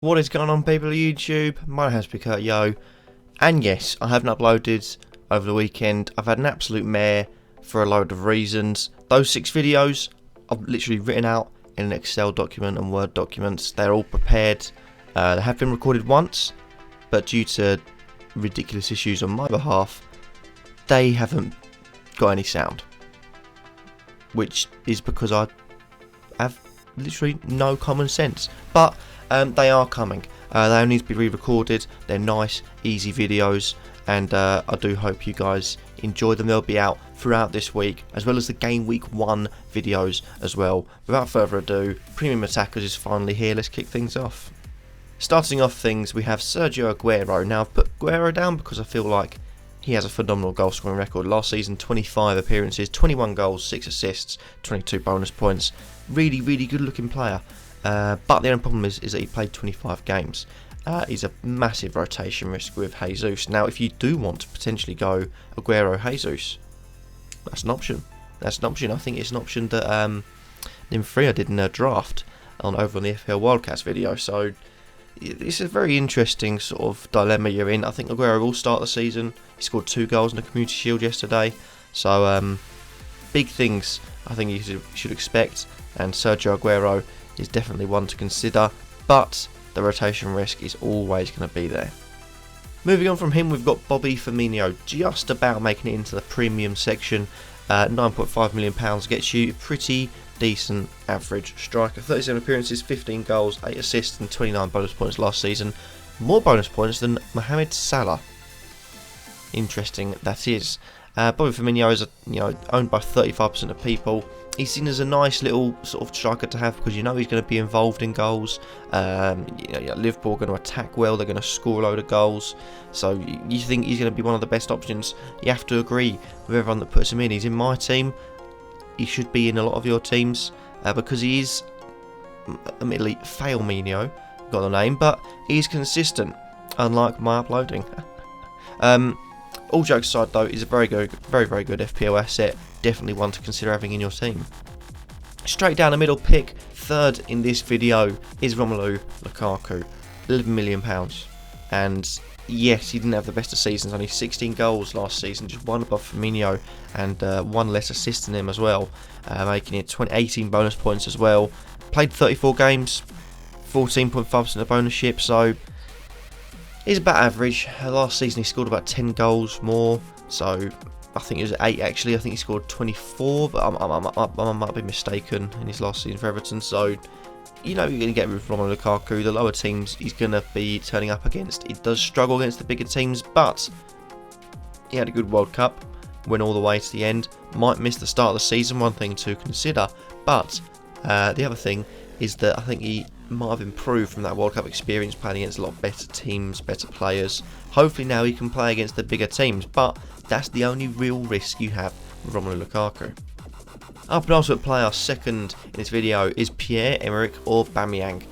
What is going on, people of YouTube? My name is Kurtyoy, and yes, I haven't uploaded over the weekend. I've had an absolute mare for a load of reasons. Those 6 videos I've literally written out in an Excel document and Word documents. They're all prepared. They have been recorded once, but due to ridiculous issues on my behalf, they haven't got any sound, which is because I have literally no common sense. But they are coming. They only need to be re-recorded. They're nice, easy videos, and I do hope you guys enjoy them. They'll be out throughout this week, as well as the Game Week 1 videos as well. Without further ado, Premium Attackers is finally here. Let's kick things off. Starting off things, we have Sergio Aguero. Now, I've put Aguero down because I feel like he has a phenomenal goal scoring record. Last season, 25 appearances, 21 goals, 6 assists, 22 bonus points. Really, really good looking player. But the only problem is that he played 25 games. He's a massive rotation risk with Jesus. Now, if you do want to potentially go Aguero Jesus, that's an option. That's an option. I think it's an option that Nimfria did in a draft over on the FPL Wildcats video. So it's a very interesting sort of dilemma you're in. I think Aguero will start the season. He scored 2 goals in the Community Shield yesterday. So big things I think you should expect. And Sergio Aguero is definitely one to consider, but the rotation risk is always going to be there. Moving on from him, we've got Bobby Firmino, just about making it into the premium section. £9.5 million gets you a pretty decent average striker. 37 appearances, 15 goals, 8 assists and 29 bonus points last season. More bonus points than Mohamed Salah. Interesting that is. Bobby Firmino is owned by 35% of people. He's seen as a nice little sort of striker to have because you know he's going to be involved in goals. Liverpool are going to attack well, they're going to score a load of goals. So you think he's going to be one of the best options. You have to agree with everyone that puts him in. He's in my team. He should be in a lot of your teams because he is, admittedly, Failmino, got the name, but he's consistent, unlike my uploading. All jokes aside though, he's a very good FPL asset. Definitely one to consider having in your team. Straight down the middle pick, third in this video, is Romelu Lukaku. £11 million. And yes, he didn't have the best of seasons, only 16 goals last season, just one above Firmino, and 1 less assist than him as well, making it 18 bonus points as well. Played 34 games, 14.5% of ownership, so he's about average. Last season he scored about 10 goals more, so I think it was 8 actually. I think he scored 24, but I might be mistaken in his last season for Everton. So you know you're going to get with Romelu Lukaku. The lower teams he's going to be turning up against. He does struggle against the bigger teams, but he had a good World Cup, went all the way to the end. Might miss the start of the season, one thing to consider. But the other thing is that I think he might have improved from that World Cup experience, playing against a lot better teams, better players. Hopefully now he can play against the bigger teams, but that's the only real risk you have with Romelu Lukaku. Our penultimate player, second in this video, is Pierre-Emerick Aubameyang.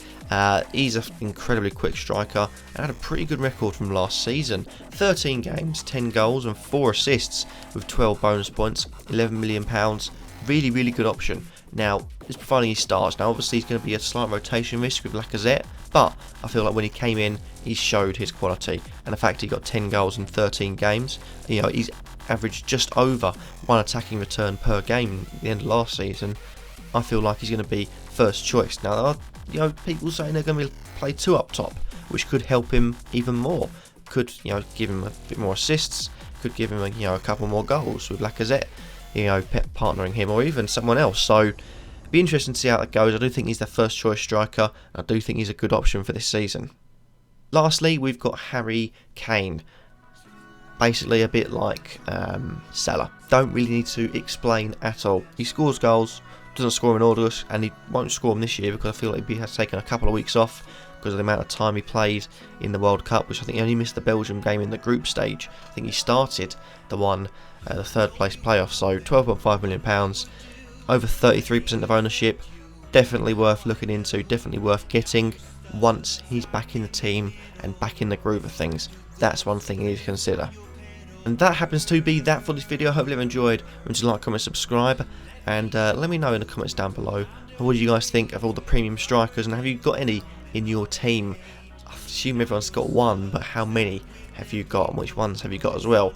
He's an incredibly quick striker and had a pretty good record from last season. 13 games, 10 goals and 4 assists with 12 bonus points, £11 million. Really, really good option. Now, it's providing he starts. Now, obviously, he's going to be a slight rotation risk with Lacazette, but I feel like when he came in, he showed his quality. And the fact he got 10 goals in 13 games, he's averaged just over 1 attacking return per game at the end of last season. I feel like he's going to be first choice. Now, there are people saying they're going to play 2 up top, which could help him even more. Could give him a bit more assists. Could give him a couple more goals with Lacazette. Partnering him or even someone else. So it'd be interesting to see how that goes. I do think he's their first choice striker. I do think he's a good option for this season. Lastly, we've got Harry Kane. Basically a bit like Salah. Don't really need to explain at all. He scores goals, doesn't score in August, and he won't score them this year because I feel like he has taken a couple of weeks off because of the amount of time he played in the World Cup, which I think he only missed the Belgium game in the group stage. I think he started the third place playoff, so £12.5 million, over 33% of ownership. Definitely worth looking into, definitely worth getting once he's back in the team and back in the groove of things. That's one thing you need to consider. And that happens to be that for this video. Hopefully you've enjoyed. Remember to like, comment, subscribe, and let me know in the comments down below what do you guys think of all the premium strikers, and have you got any in your team? I assume everyone's got one, but how many have you got and which ones have you got as well?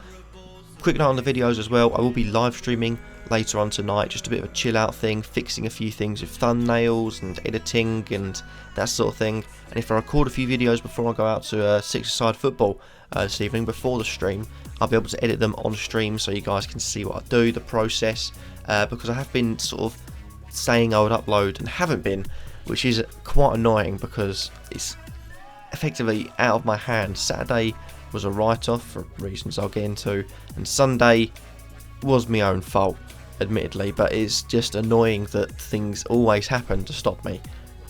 Quick note on the videos as well, I will be live streaming later on tonight, just a bit of a chill out thing, fixing a few things with thumbnails and editing and that sort of thing. And if I record a few videos before I go out to six-a-side football this evening before the stream, I'll be able to edit them on stream so you guys can see what I do, the process, because I have been sort of saying I would upload and haven't been, which is quite annoying because it's effectively out of my hands. Saturday was a write-off for reasons I'll get into, and Sunday was my own fault, admittedly, but it's just annoying that things always happen to stop me.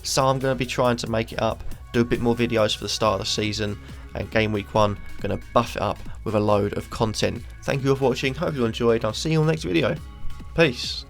So I'm going to be trying to make it up, do a bit more videos for the start of the season, and game week 1, I'm going to buff it up with a load of content. Thank you all for watching, hope you enjoyed, I'll see you on the next video. Peace.